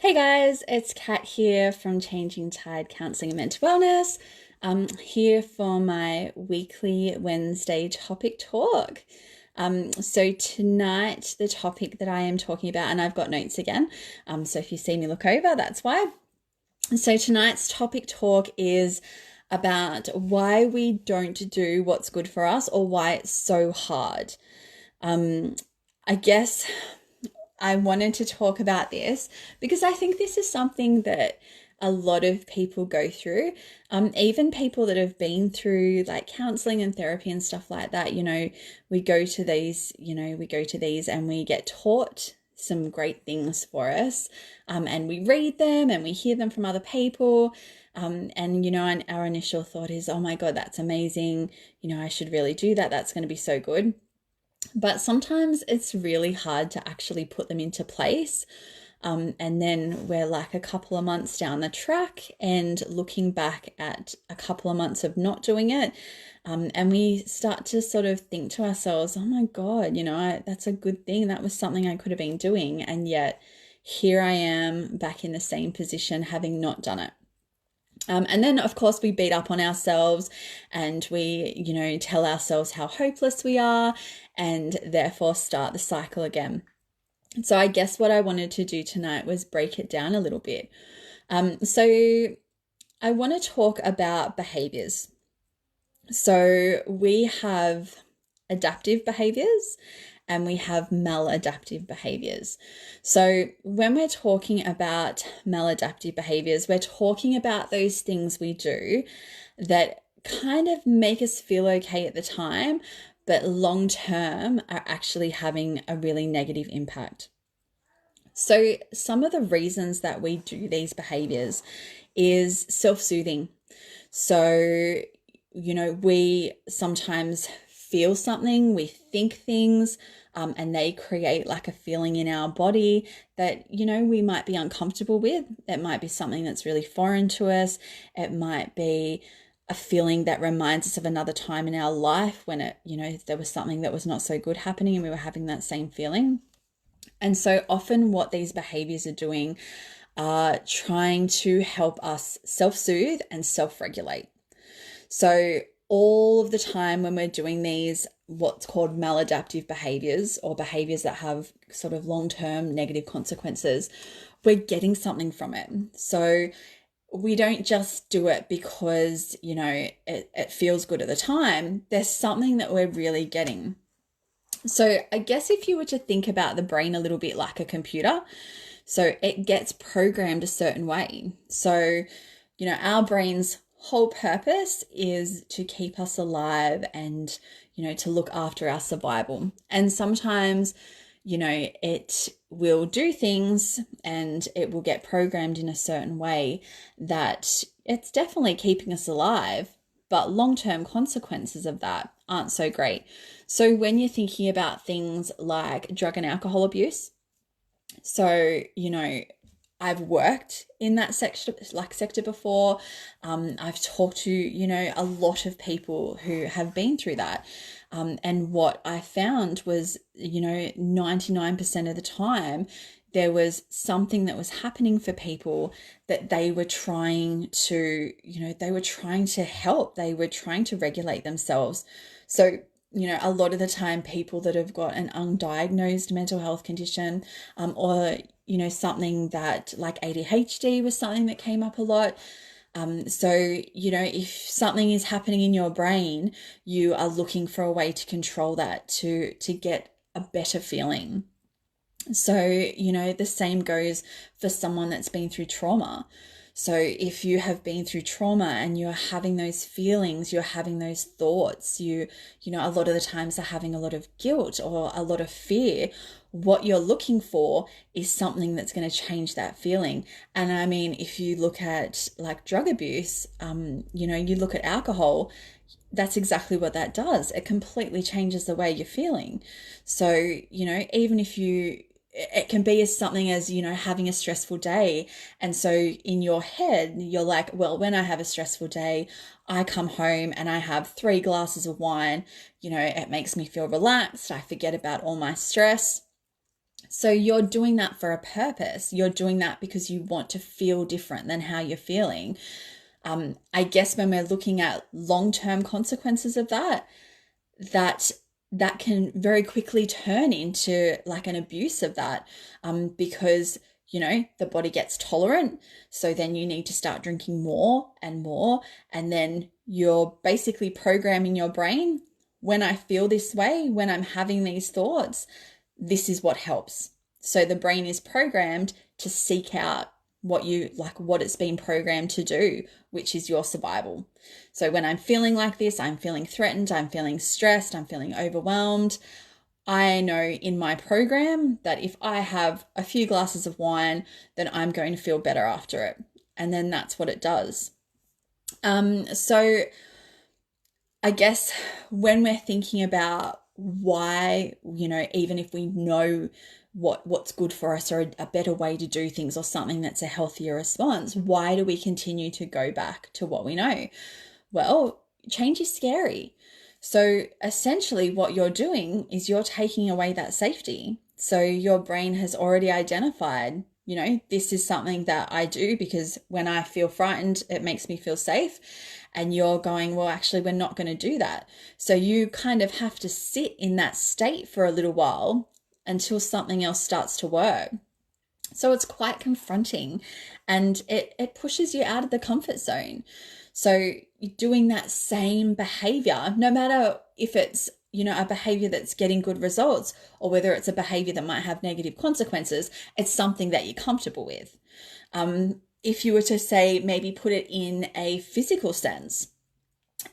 Hey guys, it's Kat here from Changing Tide Counselling and Mental Wellness. I'm here for my weekly Wednesday topic talk. So tonight the topic that I am talking about, and I've got notes again, so if you see me look over, that's why. So tonight's topic talk is about why we don't do what's good for us or why it's so hard. I guess I wanted to talk about this because I think this is something that a lot of people go through. Even people that have been through like counseling and therapy and stuff like that, we go to these and we get taught some great things for us. And we read them and we hear them from other people. And our initial thought is, oh my God, that's amazing. I should really do that. That's going to be so good. But sometimes it's really hard to actually put them into place. And then we're like a couple of months down the track and looking back at a couple of months of not doing it. And we start to sort of think to ourselves, oh my God, that's a good thing. That was something I could have been doing. And yet here I am back in the same position, having not done it. And then, of course, we beat up on ourselves and we, tell ourselves how hopeless we are and therefore start the cycle again. So I guess what I wanted to do tonight was break it down a little bit. So I want to talk about behaviors. So we have adaptive behaviors and we have maladaptive behaviors. So when we're talking about maladaptive behaviors, we're talking about those things we do that kind of make us feel okay at the time, but long term are actually having a really negative impact. So some of the reasons that we do these behaviors is self-soothing. So, we sometimes feel something, we think things, and they create like a feeling in our body that, we might be uncomfortable with. It might be something that's really foreign to us. It might be a feeling that reminds us of another time in our life when there was something that was not so good happening and we were having that same feeling. And so often what these behaviors are doing are trying to help us self-soothe and self-regulate. So all of the time when we're doing these, what's called maladaptive behaviors or behaviors that have sort of long-term negative consequences, we're getting something from it. So we don't just do it because, it feels good at the time. There's something that we're really getting. So I guess if you were to think about the brain a little bit like a computer, so it gets programmed a certain way. So, our brain's whole purpose is to keep us alive and, to look after our survival. And sometimes, it will do things and it will get programmed in a certain way that it's definitely keeping us alive, but long-term consequences of that aren't so great. So when you're thinking about things like drug and alcohol abuse, so, I've worked in that sector before. I've talked to, a lot of people who have been through that. And what I found was, 99% of the time, there was something that was happening for people that they were trying to, they were trying to help. They were trying to regulate themselves. So, a lot of the time people that have got an undiagnosed mental health condition, or, something that like ADHD was something that came up a lot. So, if something is happening in your brain, you are looking for a way to control that to get a better feeling. So, the same goes for someone that's been through trauma. So if you have been through trauma and you're having those feelings, you're having those thoughts, a lot of the times are having a lot of guilt or a lot of fear, what you're looking for is something that's going to change that feeling. And I mean, if you look at like drug abuse, you look at alcohol, that's exactly what that does. It completely changes the way you're feeling. So, even if it can be as something as, having a stressful day. And so in your head, you're like, well, when I have a stressful day, I come home and I have 3 glasses of wine. It makes me feel relaxed. I forget about all my stress. So you're doing that for a purpose. You're doing that because you want to feel different than how you're feeling. I guess when we're looking at long-term consequences of that, that can very quickly turn into like an abuse of that, because the body gets tolerant. So then you need to start drinking more and more. And then you're basically programming your brain, when I feel this way, when I'm having these thoughts, this is what helps. So the brain is programmed to seek out what it's been programmed to do, which is your survival. So when I'm feeling like this, I'm feeling threatened, I'm feeling stressed, I'm feeling overwhelmed, I know in my program that if I have a few glasses of wine, then I'm going to feel better after it. And then that's what it does. So I guess when we're thinking about why, even if we know what's good for us, or a better way to do things, or something that's a healthier response, why do we continue to go back to what we know? Well, change is scary. So essentially what you're doing is you're taking away that safety. So your brain has already identified, this is something that I do because when I feel frightened, it makes me feel safe. And you're going, well, actually, we're not going to do that. So you kind of have to sit in that state for a little while until something else starts to work. So it's quite confronting, and it pushes you out of the comfort zone. So doing that same behavior, no matter if it's, a behavior that's getting good results, or whether it's a behavior that might have negative consequences, it's something that you're comfortable with. If you were to say, maybe put it in a physical sense,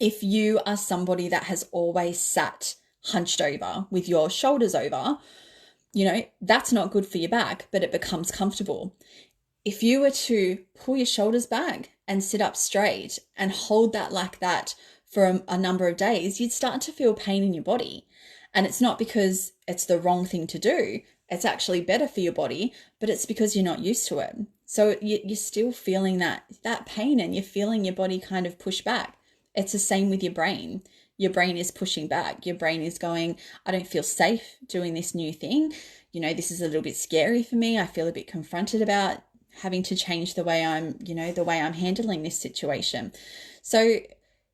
if you are somebody that has always sat hunched over with your shoulders over, that's not good for your back, but it becomes comfortable. If you were to pull your shoulders back and sit up straight and hold that like that for a number of days, you'd start to feel pain in your body. And it's not because it's the wrong thing to do. It's actually better for your body, but it's because you're not used to it. So you're still feeling that pain, and you're feeling your body kind of push back. It's the same with your brain. Your brain is pushing back. Your brain is going, I don't feel safe doing this new thing. This is a little bit scary for me. I feel a bit confronted about having to change the way I'm handling this situation. So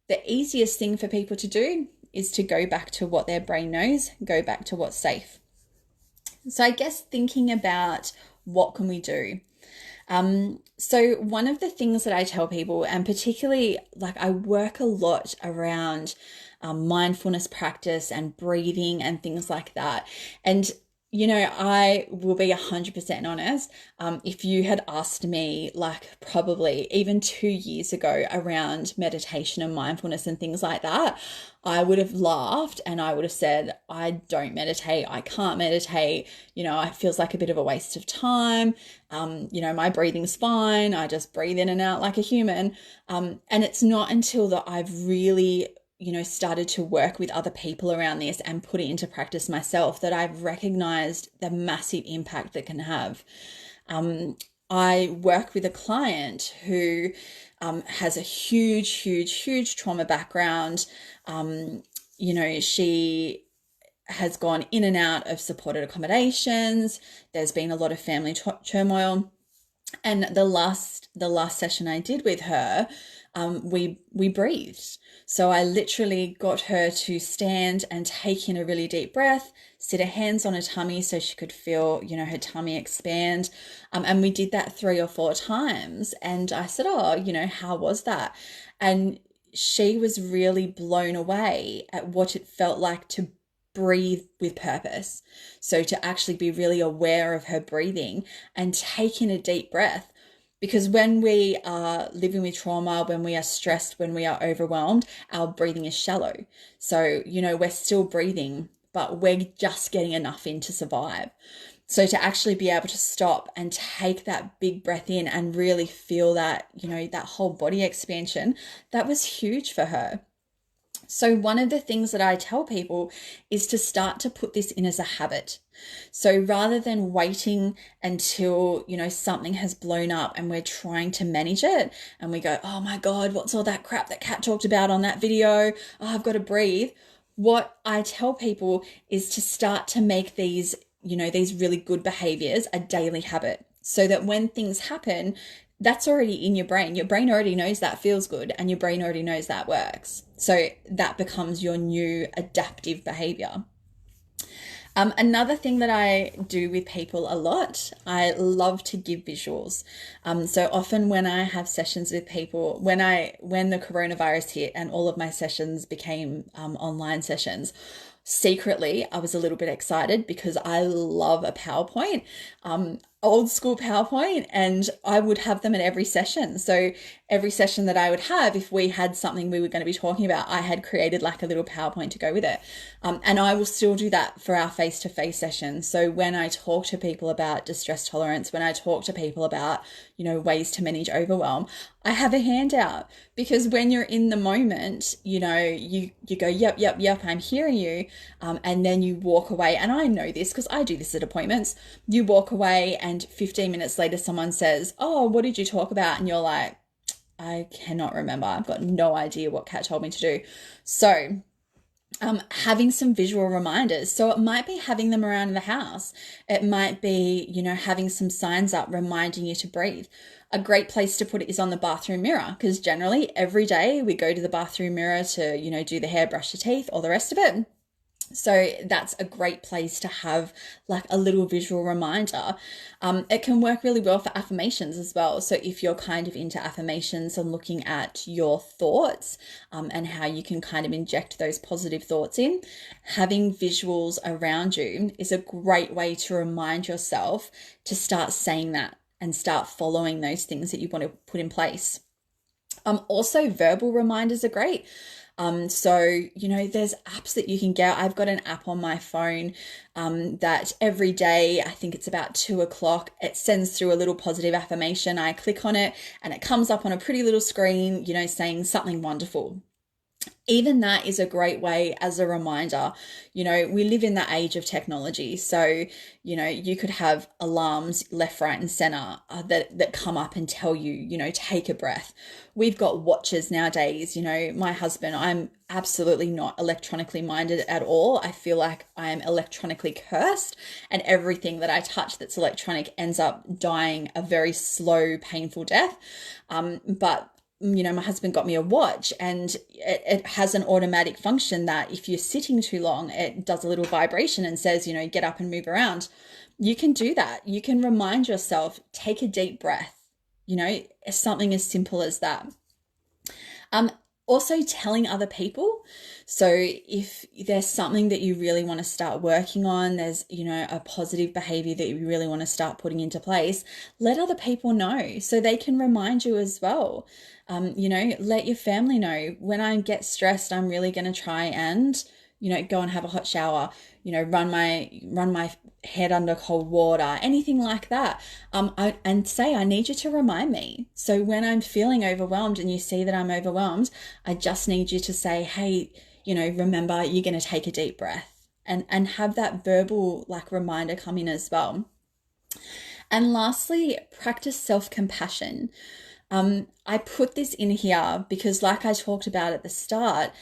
the easiest thing for people to do is to go back to what their brain knows, go back to what's safe. So I guess thinking about what can we do? So one of the things that I tell people, and particularly I work a lot around mindfulness practice and breathing and things like that. And I will be 100% honest. If you had asked me probably even 2 years ago around meditation and mindfulness and things like that, I would have laughed and I would have said, I don't meditate. I can't meditate. It feels like a bit of a waste of time. My breathing's fine. I just breathe in and out like a human. And it's not until that I've really started to work with other people around this and put it into practice myself that I've recognized the massive impact that can have. I work with a client who has a huge trauma background. She has gone in and out of supported accommodations. There's been a lot of family turmoil. And the last session I did with her, we breathed. So I literally got her to stand and take in a really deep breath, sit her hands on her tummy so she could feel, her tummy expand. And we did that 3 or 4 times. And I said, how was that? And she was really blown away at what it felt like to breathe with purpose. So to actually be really aware of her breathing and take in a deep breath. Because when we are living with trauma, when we are stressed, when we are overwhelmed, our breathing is shallow. So, we're still breathing, but we're just getting enough in to survive. So to actually be able to stop and take that big breath in and really feel that, that whole body expansion, that was huge for her. So one of the things that I tell people is to start to put this in as a habit. So rather than waiting until, something has blown up and we're trying to manage it and we go, oh my God, what's all that crap that Kat talked about on that video? Oh, I've got to breathe. What I tell people is to start to make these, these really good behaviors a daily habit, so that when things happen, that's already in your brain. Your brain already knows that feels good, and your brain already knows that works. So that becomes your new adaptive behavior. Another thing that I do with people a lot, I love to give visuals. So often when I have sessions with people, when the coronavirus hit and all of my sessions became online sessions, secretly I was a little bit excited because I love a PowerPoint, old school PowerPoint, and I would have them at every session. So every session that I would have, if we had something we were going to be talking about, I had created like a little PowerPoint to go with it. And I will still do that for our face-to-face sessions. So when I talk to people about distress tolerance, when I talk to people about, ways to manage overwhelm, I have a handout, because when you're in the moment, you go, yep, I'm hearing you. And then you walk away. And I know this because I do this at appointments. You walk away and 15 minutes later, someone says, "Oh, what did you talk about?" And you're like, "I cannot remember. I've got no idea what Kat told me to do." So having some visual reminders. So it might be having them around the house. It might be, having some signs up reminding you to breathe. A great place to put it is on the bathroom mirror, because generally every day we go to the bathroom mirror to, do the hair, brush the teeth, all the rest of it. So that's a great place to have like a little visual reminder. It can work really well for affirmations as well. So if you're kind of into affirmations and looking at your thoughts and how you can kind of inject those positive thoughts in, having visuals around you is a great way to remind yourself to start saying that and start following those things that you want to put in place. Also, verbal reminders are great. So, there's apps that you can get. I've got an app on my phone that every day, I think it's about 2:00, it sends through a little positive affirmation. I click on it and it comes up on a pretty little screen, saying something wonderful. Even that is a great way as a reminder. We live in the age of technology. So, you could have alarms left, right, and center that come up and tell you, take a breath. We've got watches nowadays. My husband, I'm absolutely not electronically minded at all. I feel like I am electronically cursed, and everything that I touch that's electronic ends up dying a very slow, painful death. But my husband got me a watch, and it has an automatic function that if you're sitting too long, it does a little vibration and says, get up and move around. You can do that. You can remind yourself, take a deep breath, something as simple as that. Also telling other people. So if there's something that you really want to start working on, there's, a positive behavior that you really want to start putting into place, let other people know so they can remind you as well. Let your family know, when I get stressed, I'm really going to try and, go and have a hot shower, run my head under cold water, anything like that. And say, I need you to remind me. So when I'm feeling overwhelmed and you see that I'm overwhelmed, I just need you to say, hey, remember, you're going to take a deep breath, and have that verbal reminder come in as well. And lastly, practice self-compassion. I put this in here because, like I talked about at the start,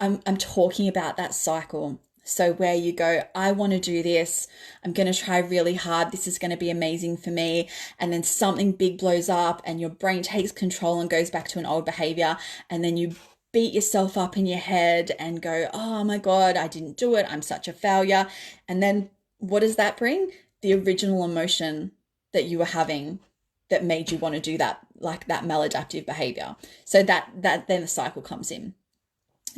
I'm talking about that cycle. So where you go, I want to do this, I'm going to try really hard, this is going to be amazing for me. And then something big blows up and your brain takes control and goes back to an old behavior. And then you beat yourself up in your head and go, oh my God, I didn't do it, I'm such a failure. And then what does that bring? The original emotion that you were having that made you want to do that, like that maladaptive behavior. So that then the cycle comes in.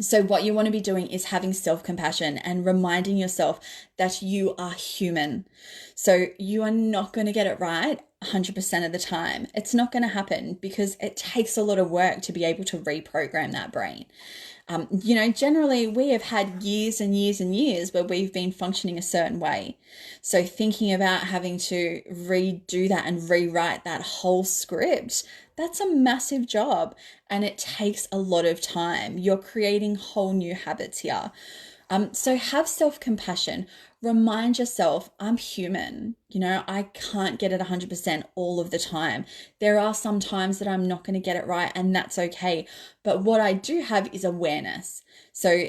So what you want to be doing is having self-compassion and reminding yourself that you are human. So you are not going to get it right 100% of the time. It's not going to happen because it takes a lot of work to be able to reprogram that brain. Generally we have had years and years and years where we've been functioning a certain way. So thinking about having to redo that and rewrite that whole script, that's a massive job and it takes a lot of time. You're creating whole new habits here. So have self-compassion. Remind yourself, I'm human. I can't get it 100% all of the time. There are some times that I'm not going to get it right, and that's okay. But what I do have is awareness. So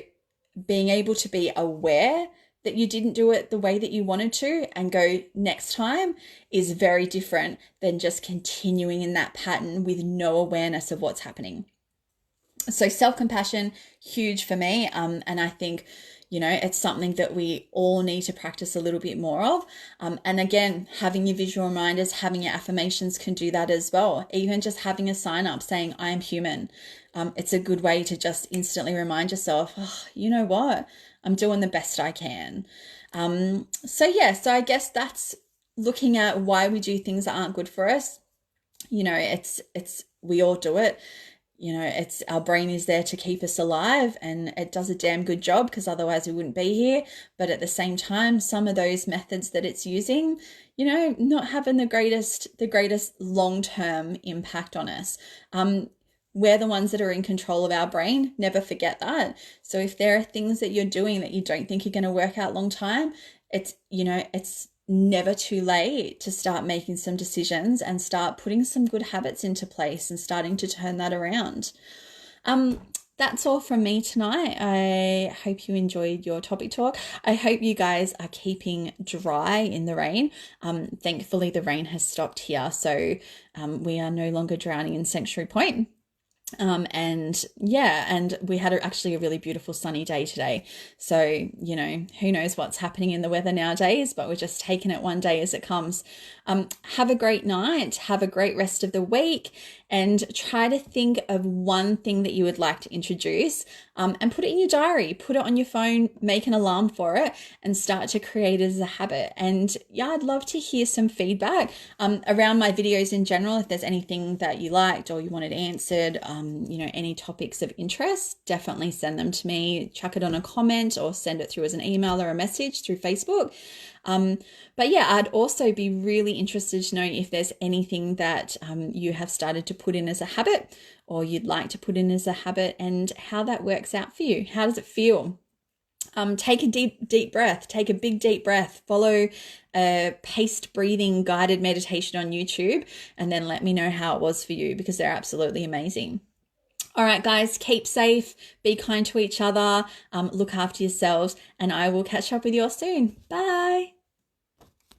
being able to be aware that you didn't do it the way that you wanted to and go next time is very different than just continuing in that pattern with no awareness of what's happening. So self-compassion, huge for me. And I think, it's something that we all need to practice a little bit more of. And again, having your visual reminders, having your affirmations can do that as well. Even just having a sign up saying, I am human. It's a good way to just instantly remind yourself, oh, you know what? I'm doing the best I can. So I guess that's looking at why we do things that aren't good for us. We all do it. It's our brain is there to keep us alive, and it does a damn good job because otherwise we wouldn't be here. But at the same time, some of those methods that it's using, not having the greatest long-term impact on us. We're the ones that are in control of our brain. Never forget that. So if there are things that you're doing that you don't think are going to work out long time, it's never too late to start making some decisions and start putting some good habits into place and starting to turn that around. That's all from me tonight. I hope you enjoyed your topic talk. I hope you guys are keeping dry in the rain. Thankfully, the rain has stopped here, so we are no longer drowning in Sanctuary Point. And we had actually a really beautiful sunny day today. So, who knows what's happening in the weather nowadays, but we're just taking it one day as it comes. Have a great night. Have a great rest of the week, and try to think of one thing that you would like to introduce, and put it in your diary, put it on your phone, make an alarm for it, and start to create it as a habit. And I'd love to hear some feedback around my videos in general. If there's anything that you liked or you wanted answered, any topics of interest, definitely send them to me. Chuck it on a comment or send it through as an email or a message through Facebook. I'd also be really interested to know if there's anything that you have started to put in as a habit or you'd like to put in as a habit, and how that works out for you. How does it feel? Take a deep breath. Take a big deep breath. Follow a paced breathing guided meditation on YouTube, and then let me know how it was for you, because they're absolutely amazing. All right, guys, keep safe, be kind to each other, look after yourselves, and I will catch up with you all soon. Bye.